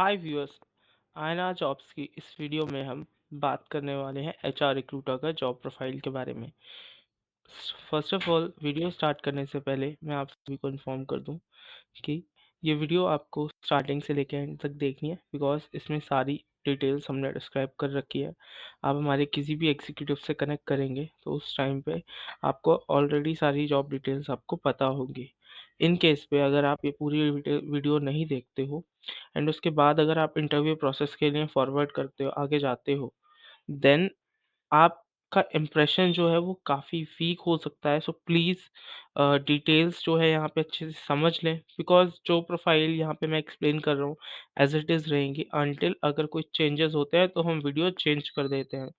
हाय viewers. आयना jobs की इस वीडियो में हम बात करने वाले हैं एचआर रिक्रूटर का जॉब प्रोफाइल के बारे में। First of all, video start करने से पहले मैं आप सभी को इन्फॉर्म कर दूं कि ये वीडियो आपको स्टार्टिंग से लेकर एंड तक देखनी है, बिकॉज इसमें सारी डिटेल्स हमने डिस्क्राइब कर रखी है। आप हमारे किसी भी एग्जीक्यूटिव से कनेक्ट करेंगे तो उस टाइम पे आपको ऑलरेडी सारी जॉब डिटेल्स आपको पता होंगी। इन केस पे अगर आप ये पूरी वीडियो नहीं देखते हो एंड उसके बाद अगर आप इंटरव्यू प्रोसेस के लिए फॉरवर्ड करते हो, आगे जाते हो, देन आपका इम्प्रेशन जो है वो काफ़ी वीक हो सकता है। सो प्लीज़ डिटेल्स जो है यहाँ पे अच्छे से समझ लें, बिकॉज़ जो प्रोफाइल यहाँ पे मैं एक्सप्लेन कर रहा हूँ एज़ इट इज़ रहेंगी अनटिल अगर कोई चेंजेस होते हैं तो हम वीडियो चेंज कर देते हैं।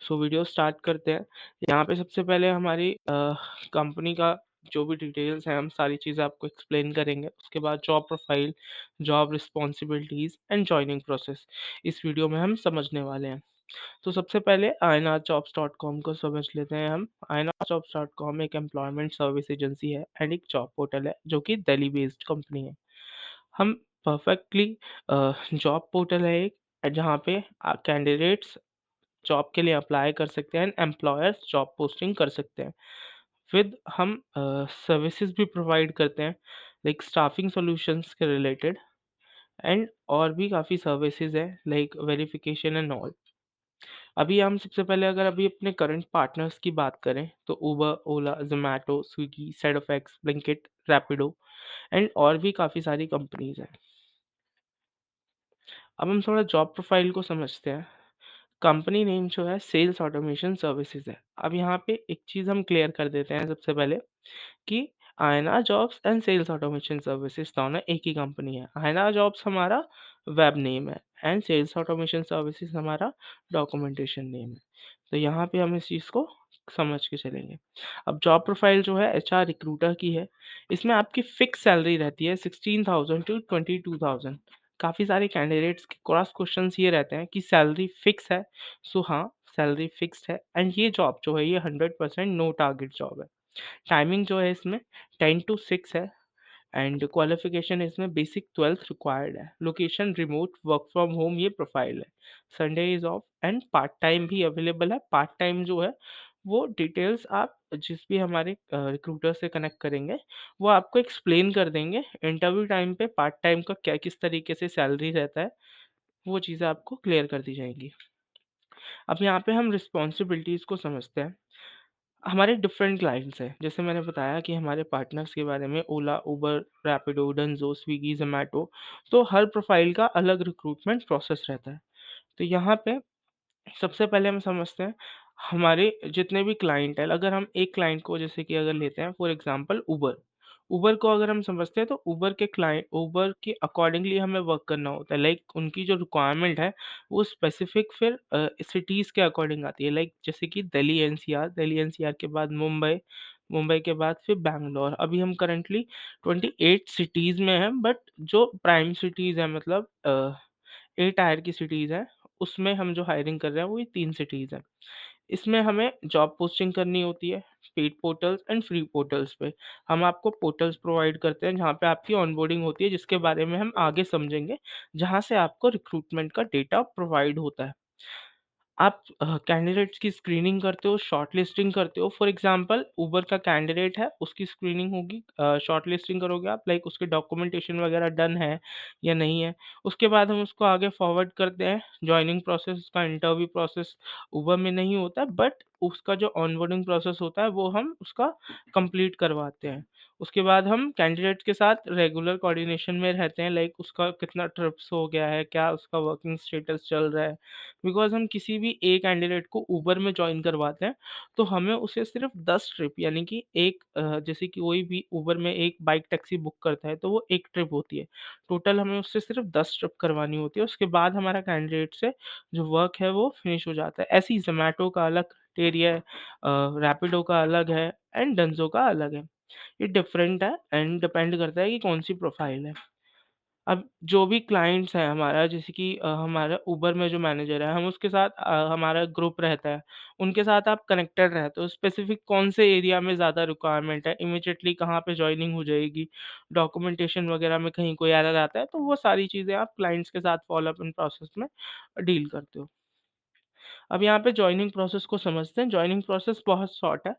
सो वीडियो स्टार्ट करते हैं। यहाँ पे सबसे पहले हमारी कंपनी का जो भी डिटेल्स हैं हम सारी चीज़ें आपको एक्सप्लेन करेंगे। उसके बाद job profile, job responsibilities and joining process इस वीडियो में हम समझने वाले हैं। तो सबसे पहले आयनाजॉब्स.com को समझ लेते हैं हम। आयनाजॉब्स.com एक एम्प्लॉयमेंट सर्विस एजेंसी है एंड एक जॉब पोर्टल है जो कि दिल्ली बेस्ड कंपनी है। हम परफेक्टली जॉब पोर्टल है एक जहाँ पे कैंडिडेट्स जॉब के लिए अप्लाई कर सकते हैं एंड एम्प्लॉयर्स जॉब पोस्टिंग कर सकते हैं। विद हम सर्विसेज भी प्रोवाइड करते हैं, लाइक स्टाफिंग सॉल्यूशंस के रिलेटेड एंड और भी काफ़ी सर्विसेज है लाइक वेरिफिकेशन एंड ऑल। अभी हम सबसे पहले अगर अभी अपने करंट पार्टनर्स की बात करें तो Uber, Ola, Zomato, Swiggy, ZFX, Blinkit, Rapido and और भी काफ़ी सारी कंपनीज़ हैं। अब हम थोड़ा जॉब प्रोफाइल को समझते हैं। कंपनी नेम जो है सेल्स ऑटोमेशन सर्विसेज है। अब यहाँ पे एक चीज़ हम क्लियर कर देते हैं सबसे पहले कि Aayna jobs and sales automation services दोनों एक ही कंपनी है। आयना जॉब्स हमारा वेब नेम है एंड सेल्स ऑटोमेशन सर्विसेज हमारा डॉक्यूमेंटेशन नेम है। तो यहाँ पे हम इस चीज़ को समझ के चलेंगे। अब जॉब प्रोफाइल जो है एचआर रिक्रूटर की है। इसमें आपकी फिक्स सैलरी रहती है 16,000 टू 22,000। काफ़ी सारे कैंडिडेट्स के क्रॉस क्वेश्चंस ये रहते हैं कि सैलरी फिक्स है। सो हाँ, सैलरी फिक्स्ड है एंड ये जॉब जो है ये 100% नो टारगेट जॉब है। टाइमिंग जो है इसमें 10 टू 6 है एंड क्वालिफिकेशन इसमें बेसिक 12th रिक्वायर्ड है। Location remote work from home ये प्रोफाइल है। Sunday is of and part time भी अवेलेबल है। पार्ट टाइम जो है वो डिटेल्स आप जिस भी हमारे रिक्रूटर से कनेक्ट करेंगे वो आपको एक्सप्लेन कर देंगे। इंटरव्यू टाइम पे पार्ट टाइम का क्या किस तरीके से सैलरी रहता है वो चीज़ें आपको क्लियर कर दी जाएँगी। अब यहाँ पे हम रिस्पॉन्सिबिलिटीज़ को समझते हैं। हमारे डिफरेंट क्लाइंट्स हैं। जैसे मैंने बताया कि हमारे पार्टनर्स के बारे में ओला, उबर, रैपिडो, डंज़ो, स्विगी, ज़ोमैटो, तो हर प्रोफ़ाइल का अलग रिक्रूटमेंट प्रोसेस रहता है। तो यहाँ पे सबसे पहले हम समझते हैं हमारे जितने भी क्लाइंट हैं, अगर हम एक क्लाइंट को जैसे कि अगर लेते हैं फॉर एग्जांपल उबर। उबर को अगर हम समझते हैं तो उबर के अकॉर्डिंगली हमें वर्क करना होता है। लाइक उनकी जो रिक्वायरमेंट है वो स्पेसिफिक फिर सिटीज़ के अकॉर्डिंग आती है। लाइक जैसे कि दिल्ली एनसीआर के बाद मुंबई, मुंबई के बाद फिर बैंगलोर। अभी हम करंटली 28 सिटीज़ में हैं, बट जो प्राइम सिटीज़ हैं मतलब ए टायर की सिटीज़ हैं, उसमें हम जो हायरिंग कर रहे हैं वो ये 3 सिटीज़ हैं। इसमें हमें जॉब पोस्टिंग करनी होती है, paid portals and free portals पे। हम आपको पोर्टल्स प्रोवाइड करते हैं जहाँ पे आपकी ऑनबोर्डिंग होती है, जिसके बारे में हम आगे समझेंगे, जहाँ से आपको रिक्रूटमेंट का डेटा प्रोवाइड होता है। आप कैंडिडेट्स की स्क्रीनिंग करते हो, शॉर्टलिस्टिंग करते हो। फॉर एग्ज़ाम्पल उबर का कैंडिडेट है, उसकी स्क्रीनिंग होगी, शॉर्टलिस्टिंग करोगे आप, लाइक उसके डॉक्यूमेंटेशन वगैरह डन है या नहीं है। उसके बाद हम उसको आगे फॉरवर्ड करते हैं। जॉइनिंग प्रोसेस, उसका इंटरव्यू प्रोसेस उबर में नहीं होता है, बट उसका जो ऑनबोर्डिंग प्रोसेस होता है वो हम उसका कंप्लीट करवाते हैं। उसके बाद हम कैंडिडेट के साथ रेगुलर कोऑर्डिनेशन में रहते हैं, लाइक उसका कितना ट्रिप्स हो गया है, क्या उसका वर्किंग स्टेटस चल रहा है। बिकॉज़ हम किसी भी एक कैंडिडेट को उबर में जॉइन करवाते हैं, तो हमें उसे सिर्फ़ 10 ट्रिप यानी कि एक जैसे कि कोई भी उबर में एक बाइक टैक्सी बुक करता है, तो वो 1 ट्रिप होती है। टोटल हमें उससे सिर्फ़ 10 ट्रिप करवानी होती है, उसके बाद हमारा कैंडिडेट से जो वर्क है वो फिनिश हो जाता है। ऐसे ही ज़ोमैटो का अलग क्राइटेरिया है, रैपिडो का अलग है एंड डंज़ो का अलग है। ये डिफरेंट है एंड डिपेंड करता है कि कौन-सी प्रोफ़ाइल है। अब जो भी क्लाइंट्स है हमारा जैसे कि हमारा उबर में जो मैनेजर है हम उसके साथ हमारा ग्रुप रहता है, उनके साथ आप कनेक्टेड रहते हो स्पेसिफिक कौन से एरिया में ज़्यादा रिक्वायरमेंट है, इमीडिएटली कहाँ पे जॉइनिंग हो जाएगी, डॉक्यूमेंटेशन वगैरह में कहीं कोई एरर आता है, तो वो सारी चीज़ें आप क्लाइंट्स के साथ फ़ॉलो अप इन प्रोसेस में डील करते हो। अब यहाँ पे जॉइनिंग प्रोसेस को समझते हैं। जॉइनिंग प्रोसेस बहुत शॉर्ट है।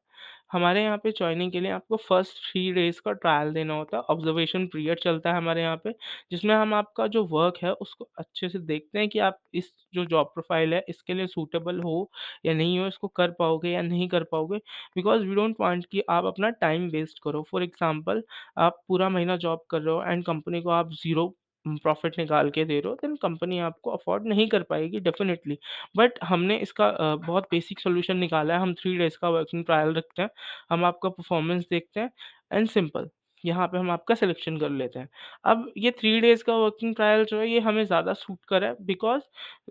हमारे यहाँ पे जॉइनिंग के लिए आपको फर्स्ट 3 डेज़ का ट्रायल देना होता है। ऑब्ज़र्वेशन पीरियड चलता है हमारे यहाँ पे, जिसमें हम आपका जो वर्क है उसको अच्छे से देखते हैं कि आप इस जो जॉब प्रोफ़ाइल है इसके लिए सूटेबल हो या नहीं हो, इसको कर पाओगे या नहीं कर पाओगे। बिकॉज़ वी डोंट वांट कि आप अपना टाइम वेस्ट करो। फॉर एग्ज़ाम्पल आप पूरा महीना जॉब कर रहे हो एंड कंपनी को आप ज़ीरो प्रॉफ़िट निकाल के दे रहे हो, देन कंपनी आपको अफ़ोर्ड नहीं कर पाएगी डेफ़िनिटली। बट हमने इसका बहुत बेसिक सॉल्यूशन निकाला है, हम 3 डेज़ का वर्किंग ट्रायल रखते हैं, हम आपका परफ़ॉर्मेंस देखते हैं एंड सिंपल, यहाँ पे हम आपका सिलेक्शन कर लेते हैं। अब ये 3 डेज़ का वर्किंग ट्रायल जो है ये हमें ज़्यादा सूट करा है बिकॉज़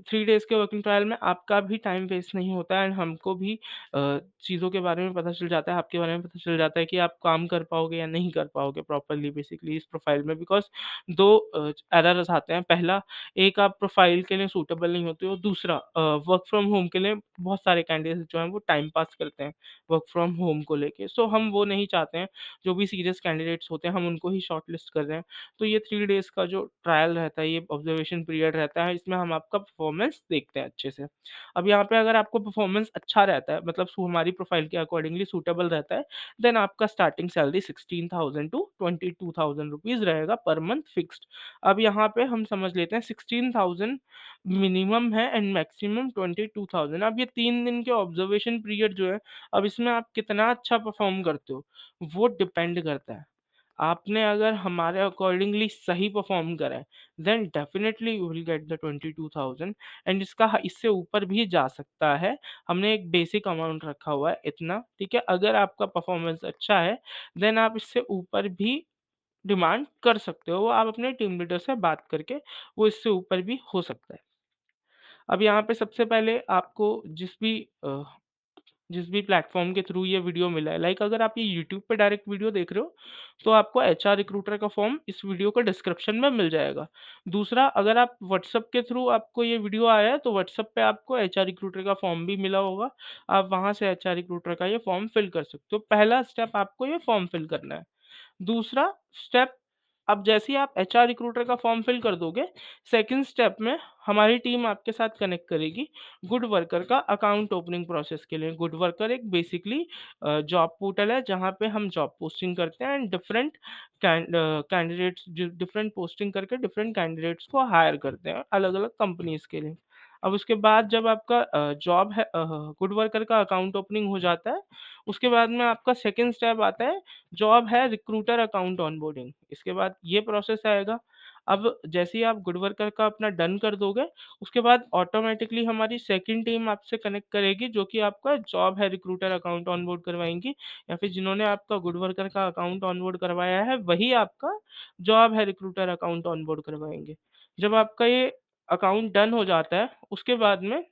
3 डेज़ के वर्किंग ट्रायल में आपका भी टाइम वेस्ट नहीं होता है एंड हमको भी चीज़ों के बारे में पता चल जाता है, आपके बारे में पता चल जाता है कि आप काम कर पाओगे या नहीं कर पाओगे प्रॉपर्ली बेसिकली इस प्रोफ़ाइल में बिकॉज़ 2 एरर्स आते हैं। पहला एक आप प्रोफ़ाइल के लिए सूटेबल नहीं होते हो, दूसरा वर्क फ्रॉम होम के लिए बहुत सारे कैंडिडेट्स जो हैं वो टाइम पास करते हैं, वर्क फ्रॉम होम को लेके। सो हम वो नहीं चाहते हैं, जो भी सीरियस कैंडिडेट्स होते हैं हम उनको ही शॉर्टलिस्ट कर रहे हैं। तो ये 3 डेज़ का जो ट्रायल रहता है, ये ऑब्ज़र्वेशन पीरियड रहता है, इसमें हम आपका परफ़ॉर्मेंस देखते हैं अच्छे से। अब यहाँ पे अगर आपको परफ़ॉर्मेंस अच्छा रहता है, मतलब हमारी प्रोफ़ाइल के अकॉर्डिंगली सूटेबल रहता है, देन आपका स्टार्टिंग सैलरी 16,000 टू 22,000 रुपीज़ रहेगा पर मंथ फिक्स्ड। अब यहाँ पे हम समझ लेते हैं 16,000 मिनिमम है एंड मैक्सिमम 22,000। अब ये 3 दिन के ऑब्जर्वेशन पीरियड जो है, अब इसमें आप कितना अच्छा परफॉर्म करते हो, वो डिपेंड करता है। आपने अगर हमारे अकॉर्डिंगली सही परफॉर्म करा है, then definitely you will get the 22,000 and इससे ऊपर भी जा सकता है। हमने एक बेसिक अमाउंट रखा हुआ है इतना, ठीक है? अगर आपका परफॉर्मेंस अच्छा है, देन आप इससे ऊपर भी डिमांड कर सकते हो, वो आप अपने टीम लीडर से बात करके वो इससे ऊपर भी हो सकता है। अब यहाँ पे सबसे पहले आपको जिस भी प्लेटफ़ॉर्म के थ्रू ये वीडियो मिला है, लाइक अगर आप ये यूट्यूब पे डायरेक्ट वीडियो देख रहे हो, तो आपको एचआर रिक्रूटर का फॉर्म इस वीडियो के डिस्क्रिप्शन में मिल जाएगा। दूसरा अगर आप व्हाट्सएप के थ्रू आपको ये वीडियो आया है, तो व्हाट्सएप पे आपको एचआर रिक्रूटर का फॉर्म भी मिला होगा। आप वहाँ से एचआर रिक्रूटर का ये फॉर्म फिल कर सकते हो। पहला स्टेप आपको ये फॉर्म फिल करना है। दूसरा स्टेप अब जैसे ही आप एचआर रिक्रूटर का फॉर्म फिल कर दोगे, सेकंड स्टेप में हमारी टीम आपके साथ कनेक्ट करेगी गुड वर्कर का अकाउंट ओपनिंग प्रोसेस के लिए। गुड वर्कर एक बेसिकली जॉब पोर्टल है जहाँ पे हम जॉब पोस्टिंग करते हैं and different candidates different posting करके डिफरेंट कैंडिडेट्स को हायर करते हैं अलग-अलग कंपनीज़ के लिए। अब उसके बाद जब आपका जॉब है गुड वर्कर का अकाउंट ओपनिंग हो जाता है, उसके बाद में आपका सेकंड स्टेप आता है जॉब है रिक्रूटर अकाउंट ऑनबोर्डिंग। इसके बाद ये प्रोसेस आएगा। अब जैसे ही आप गुड वर्कर का अपना डन कर दोगे, उसके बाद ऑटोमैटिकली हमारी सेकंड टीम आपसे कनेक्ट करेगी जो कि आपका जॉब है रिक्रूटर अकाउंट ऑनबोर्ड करवाएँगी या फिर जिन्होंने आपका गुड वर्कर का अकाउंट ऑनबोर्ड करवाया है, वही आपका जॉब है रिक्रूटर अकाउंट ऑनबोर्ड करवाएँगे। जब आपका ये अकाउंट डन हो जाता है, उसके बाद में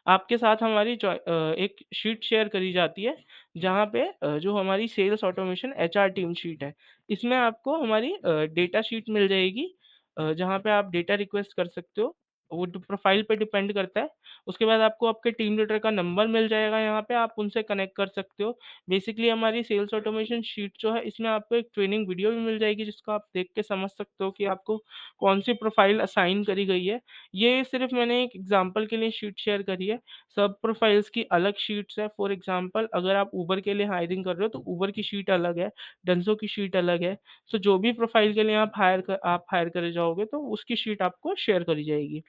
आपके साथ हमारी एक शीट शेयर करी जाती है, जहाँ पे जो हमारी sales automation HR team sheet है, इसमें आपको हमारी डेटा शीट मिल जाएगी जहाँ पे आप डेटा रिक्वेस्ट कर सकते हो। वो प्रोफाइल पे डिपेंड करता है। उसके बाद आपको आपके टीम लीडर का नंबर मिल जाएगा यहाँ पे, आप उनसे कनेक्ट कर सकते हो। बेसिकली हमारी सेल्स ऑटोमेशन शीट जो है, इसमें आपको एक ट्रेनिंग वीडियो भी मिल जाएगी, जिसको आप देख के समझ सकते हो कि आपको कौन-सी प्रोफाइल असाइन करी गई है। ये सिर्फ़ मैंने एक एग्ज़ाम्पल के लिए शीट शेयर करी है। सब प्रोफाइल्स की अलग शीट्स है। फॉर एग्ज़ाम्पल अगर आप उबर के लिए हायरिंग कर रहे हो तो उबर की शीट अलग है, डंज़ो की शीट अलग है। सो जो भी प्रोफाइल के लिए आप हायर करे जाओगे तो उसकी शीट आपको शेयर करी जाएगी।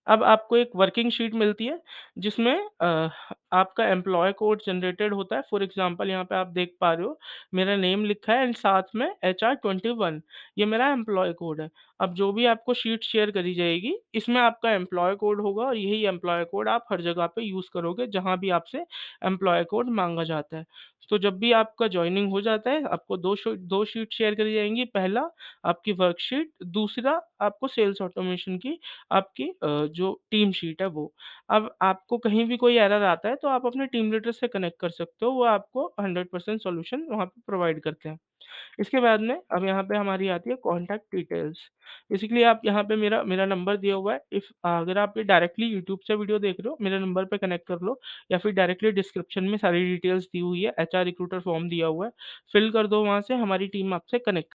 अब आपको एक वर्किंग शीट मिलती है जिसमें आपका एम्प्लॉयी कोड जनरेटेड होता है। फॉर एग्ज़ाम्पल यहाँ पे आप देख पा रहे हो मेरा नेम लिखा है एंड साथ में एचआर 21 ये मेरा एम्प्लॉयी कोड है। अब जो भी आपको शीट शेयर करी जाएगी इसमें आपका एम्प्लॉयी कोड होगा और यही एम्प्लॉयी कोड आप हर जगह पे यूज़ करोगे जहाँ भी आपसे एम्प्लॉयी कोड माँगा जाता है। तो जब भी आपका जॉइनिंग हो जाता है आपको 2 शीट शेयर करी जाएँगी। पहला आपकी वर्कशीट, दूसरा आपको सेल्स ऑटोमेशन की आपकी जो टीम शीट है वो। अब आपको कहीं भी कोई एरर आता है तो आप अपने टीम लीडर से कनेक्ट कर सकते हो, वो आपको 100% सॉल्यूशन वहाँ पे प्रोवाइड करते हैं। इसके बाद में अब यहाँ पे हमारी आती है कॉन्टैक्ट डिटेल्स। बेसिकली आप यहाँ पे मेरा मेरा नंबर दिया हुआ है, अगर आप ये डायरेक्टली यूट्यूब से वीडियो देख रहे हो, मेरे नंबर पे कनेक्ट कर लो या फिर डायरेक्टली डिस्क्रिप्शन में सारी डिटेल्स दी हुई है, एचआर रिक्रूटर फॉर्म दिया हुआ है, फिल कर दो वहाँ से, हमारी टीम आपसे कनेक्ट